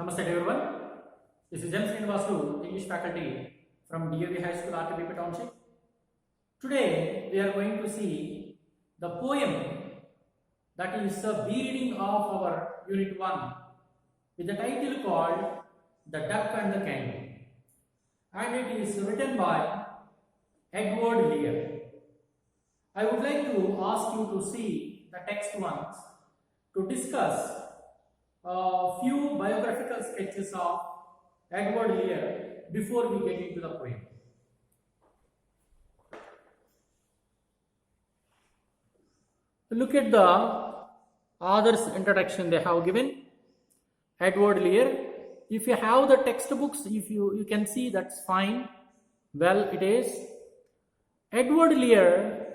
Namaste everyone. This is M. Srinivasu, English faculty from DAV High School, RTBP Township. Today we are going to see the poem that is a reading of our Unit 1 with the title called The Duck and the Kangaroo, and it is written by Edward Lear. I would like to ask you to see the text once to discuss a few biographical sketches of Edward Lear before we get into the poem. Look at the author's introduction they have given. Edward Lear. If you have the textbooks, if you can see, that's fine. Well, it is. Edward Lear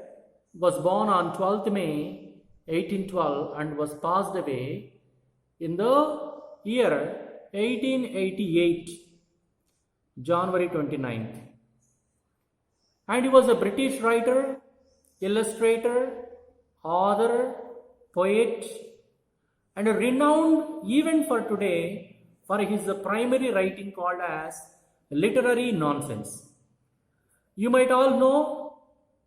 was born on 12th May 1812 and was passed away in the year 1888, January 29th. And he was a British writer, illustrator, author, poet, and renowned even for today for his primary writing called as literary nonsense. You might all know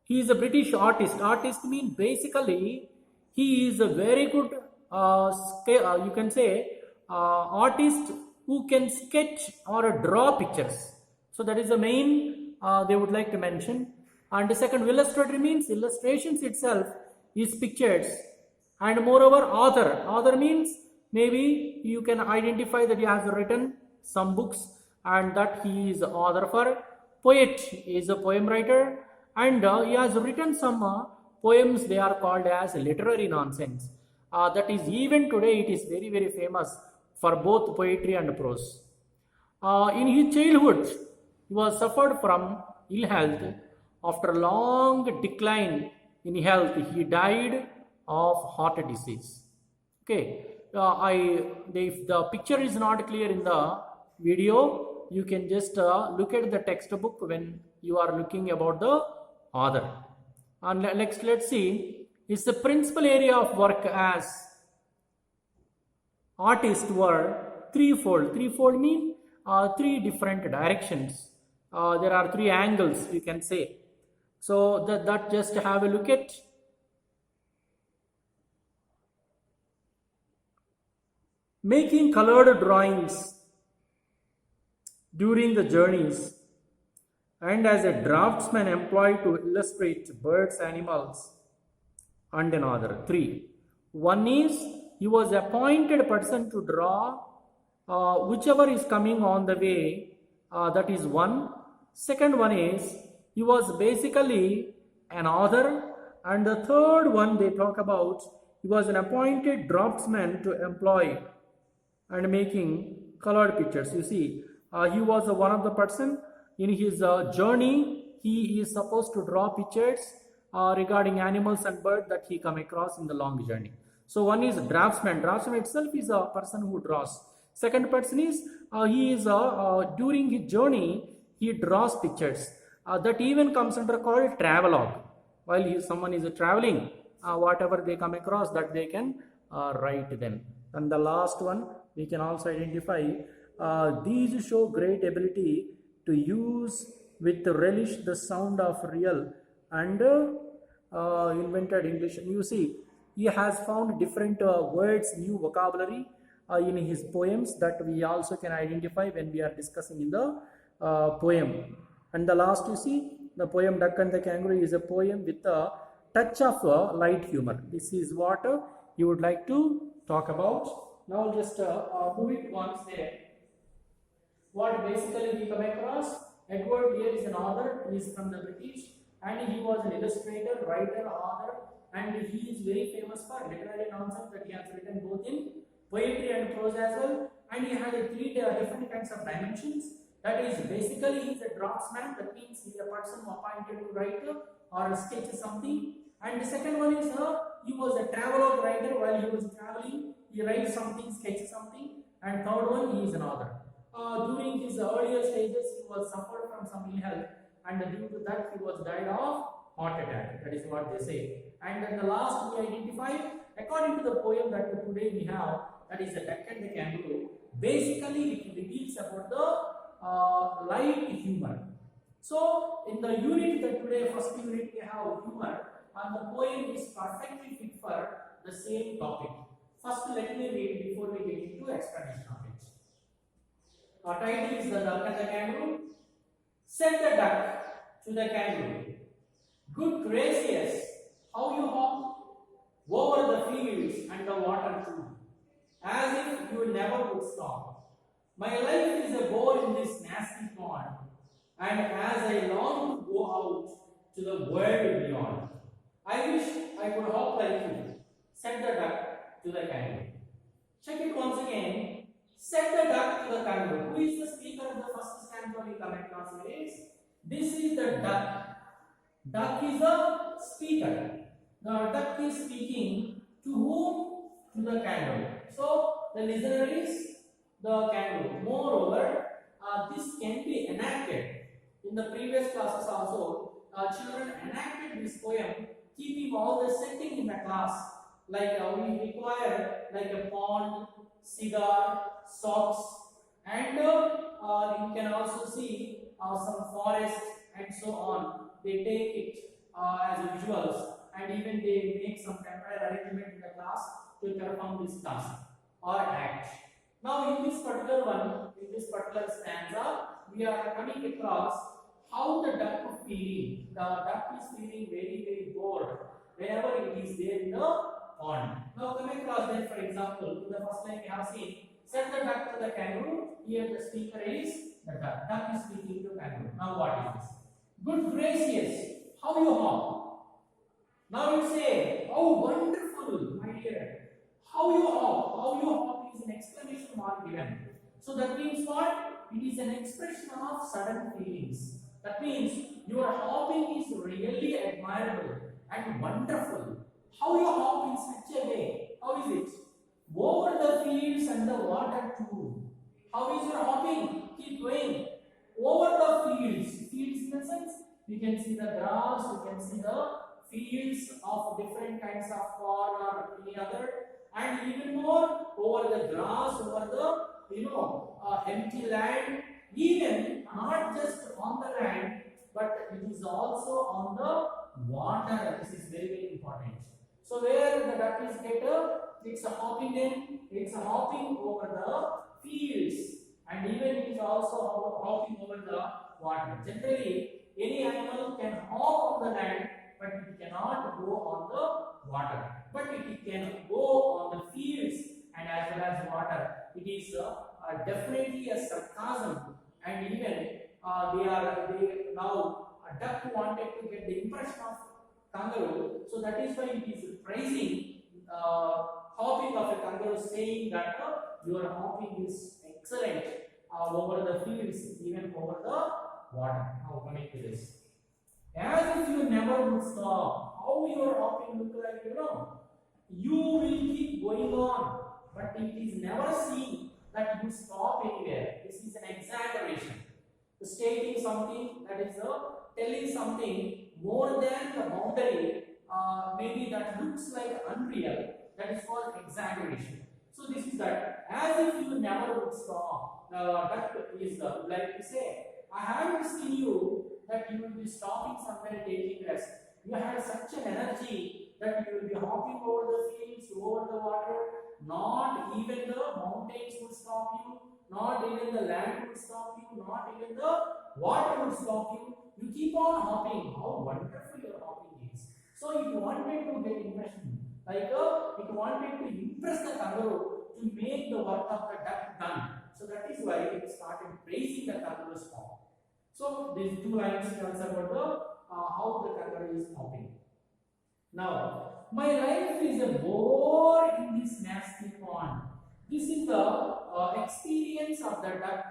he is a British artist. Artist means basically he is a very good you can say artist who can sketch or draw pictures. So that is the main they would like to mention. And the second, illustrator means illustrations itself is pictures. And moreover, author means maybe you can identify that he has written some books and that he is the author for. Poet is a poem writer, and he has written some poems. They are called as literary nonsense. That is, even today it is very, very famous for both poetry and prose. In his childhood, he was suffered from ill health. After a long decline in health, he died of heart disease. Okay, if the picture is not clear in the video, you can just look at the textbook when you are looking about the author. And let's see. His principal area of work as artist were threefold. Threefold mean three different directions. There are three angles, you can say. So that just have a look at. Making colored drawings during the journeys, and as a draftsman employed to illustrate birds, animals, and another. 3. One is he was appointed person to draw whichever is coming on the way, that is one. Second one is he was basically an author, and the third one they talk about, he was an appointed draftsman to employ and making colored pictures. You see, he was one of the person in his journey. He is supposed to draw pictures regarding animals and birds that he come across in the long journey. So one is draftsman. Draftsman itself is a person who draws. Second person is he is during his journey he draws pictures. That even comes under called travelogue. While someone is traveling, whatever they come across, that they can write them. And the last one we can also identify. These show great ability to use with relish the sound of real and invented English. And you see, he has found different words, new vocabulary in his poems that we also can identify when we are discussing in the poem. And the last, you see, the poem Duck and the Kangaroo is a poem with a touch of light humor. This is what you would like to talk about. Now just move it once there. What basically we come across, Edward Lear is an author. He is from the British, and he was an illustrator, writer, author, and he is very famous for literary nonsense that he has written both in poetry and prose as well. And he has three different kinds of dimensions. That is, basically he is a draftsman. That means he is a person who appointed to write or sketch something. And the second one is he was a travelogue writer. While he was traveling, he writes something, sketches something. And third one, he is an author. During his earlier stages, he was suffered from some ill health, and due to that, he was died of heart attack. That is what they say. And then the last we identify, according to the poem that today we have, that is the Duck and the Kangaroo. Basically, it reveals about the light humor. So, in the unit that today, first unit, we have humor, and the poem is perfectly fit for the same topic. First, let me read before we get into explanation of it. Our title is The Duck and the Kangaroo. Said the duck to the kangaroo, "Good gracious, how you hop over the fields and the water too, as if you never would stop. My life is a bore in this nasty pond, and as I long to go out to the world beyond, I wish I could hop like you," said the duck to the kangaroo. Check it once again. Said the duck to the kangaroo. Who is the speaker of the first stanza we come across is? This is the duck. Duck is the speaker. The duck is speaking to whom? To the kangaroo. So the listener is the kangaroo. Moreover, this can be enacted. In the previous classes also, children enacted this poem, keeping all the setting in the class. Like we require like a pond, cigar, socks, and you can also see some forest and so on. They take it as visuals, and even they make some temporary arrangement in the class to perform this task or act. Now, in this particular one, in this particular stanza, we are coming across how the duck is feeling. The duck is feeling very, very bored whenever it is there in the pond. Now, come across then, for example, in the first line we have seen, said the duck to the kangaroo. Here the speaker is the duck. Duck is speaking to kangaroo. Now, what is this? Good gracious, how you hop? Now you say, oh wonderful, my dear. How you hop? How you hop is an exclamation mark given. So that means what? It is an expression of sudden feelings. That means your hopping is really admirable and wonderful. How you hop in such a way? How is it? Over the fields and the water too. How is your hopping? Keep going. Over the fields. Fields in the sense, we can see the grass, we can see the fields of different kinds of corn or any other, and even more over the grass, over the empty land, even not just on the land, but it is also on the water. This is very, very important. So where the duck is better, it's a hopping in, it's a hopping over the fields, and even it is also hopping over the water. Generally, any animal can hop on the land, but it cannot go on the water. But it can go on the fields and as well as water. It is definitely a sarcasm, and even they now a duck wanted to get the impression of kangaroo, so that is why it is praising hopping of a kangaroo, saying that your hopping is excellent over the fields, even over the water. Now coming to this, as if you never would stop. How your hopping look like? You will keep going on, but it is never seen that you stop anywhere. This is an exaggeration, stating something, that is telling something more than the boundary, maybe that looks like unreal. That is called exaggeration. So this is that, as if you never would stop. That is like to say, I haven't seen you that you will be stopping somewhere taking rest. You have such an energy that you will be hopping over the fields, over the water. Not even the mountains will stop you, not even the land will stop you, not even the water will stop you. You keep on hopping. How wonderful your hopping is. So it wanted to get impression, like it wanted to impress the kangaroo to make the work of the duck done. So that is why it started praising the kangaroo's hop. So these two lines tells about the how the kangaroo is hopping. Now, my life is a bore in this nasty pond. This is the experience of the duck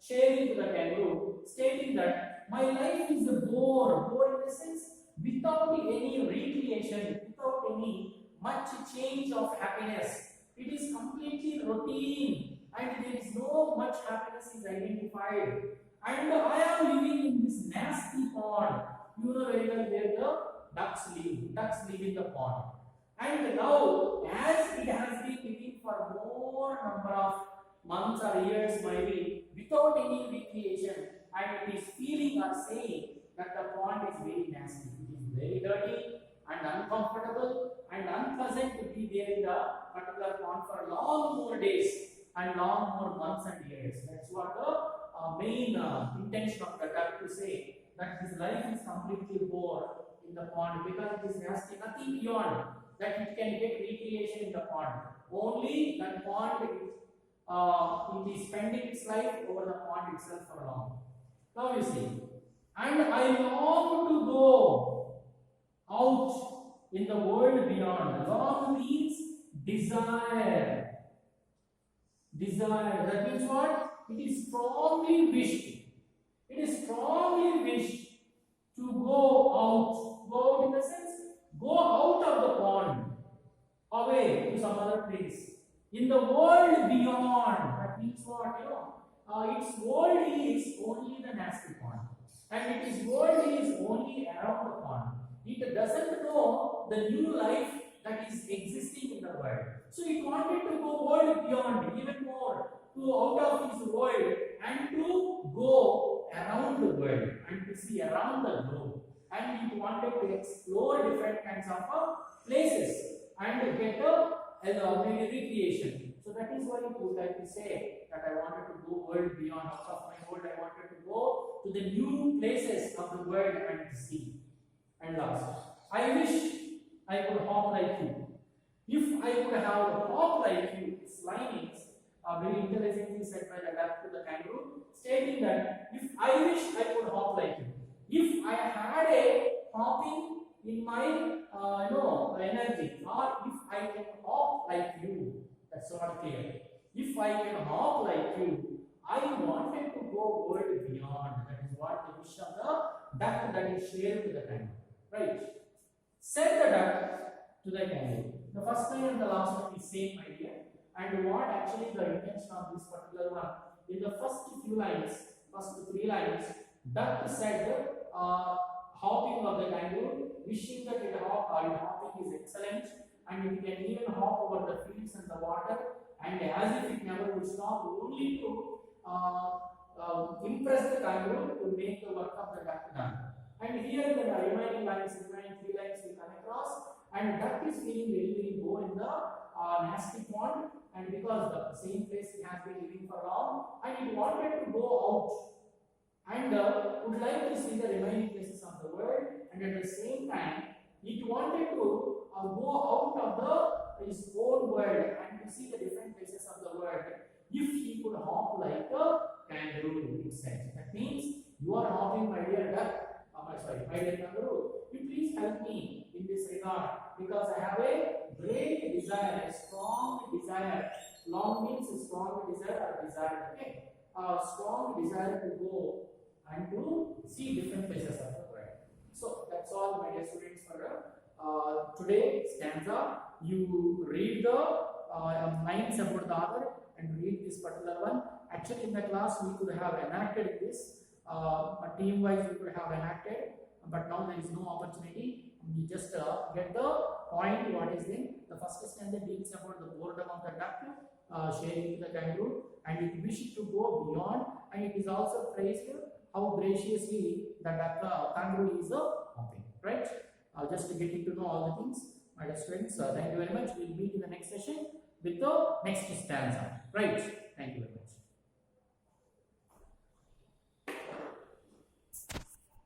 sharing to the kangaroo, stating that my life is a bore. Bore in the sense without any recreation, without any much change of happiness. It is completely routine, and there is no much happiness is identified. And I am living in this nasty pond. You know very well where the ducks live. Ducks live in the pond. And now, as it has been living for more number of months or years might be without any recreation, and it is feeling or saying that the pond is very nasty, it is very dirty and uncomfortable and unpleasant to be there in the particular pond for long more days and long more months and years. That's what the main intention of the duck to say, that his life is completely bored in the pond because it is nasty, nothing beyond that it can get recreation in the pond. Only that pond it is spending its life over the pond itself for long. Now you see, and I long to go out in the world beyond. Long means desire. Desire. That means what? It is strongly wished. It is strongly wished to go out. Go out in the sense, go out of the pond, away to some other place. In the world beyond. That means what? Its world is only the nasty pond, and its world is only around the pond. It doesn't know the new life that is existing in the world. So it wanted to go world beyond, even more, to out of his world and to go around the world and to see around the globe. And it wanted to explore different kinds of places and get maybe recreation. So that is why you would like to say that I wanted to go world beyond, out of my world. I wanted to go to the new places of the world and to see. And last, I wish I could hop like you. If I could have a hop like you, its line is very intelligently said by the duck to the kangaroo, stating that if I wish I could hop like you. If I had a hopping in my energy, or if I can hop like you, that's not clear. If I can hop like you, I wanted to go world beyond. That is what the wish of the duck that is shared to the kangaroo. Right? Said the duck to the kangaroo. The first line and the last one is same idea. And what actually the intention of this particular one? In the first few lines, first 3 lines, duck said hopping of the kangaroo, wishing that hopping is excellent, and it can even hop over the fields and the water, and as if it never would stop, only to impress the kangaroo to make the work of the duck done. And here the remaining 3 lines we come across, and duck is feeling very, very bored in the nasty pond, and because the same place it has been living for long, and it wanted to go out and would like to see the remaining places of the world, and at the same time it wanted to go out of his own world and to see the different places of the world if he could hop like a kangaroo, it said. That means you are hopping, my dear duck, my dear kangaroo, you please help me in this regard, because I have a great desire, a strong desire. Long means a strong desire or desire, okay? A strong desire to go and to see different places of the world. So that's all, my dear students, for today's stanza. You read the lines about the other and read this particular one. Actually, in the class we could have enacted this, team wise we could have enacted, but now there is no opportunity. We just get the point what is in the first stanza deals about the boredom of the duck sharing to the kangaroo, and it wished to go beyond, and it is also praised how graciously the duck kangaroo is hopping, right? Just getting to know all the things, my dear students. Thank you very much. We'll meet in the next session with the next stanza, right? Thank you very much.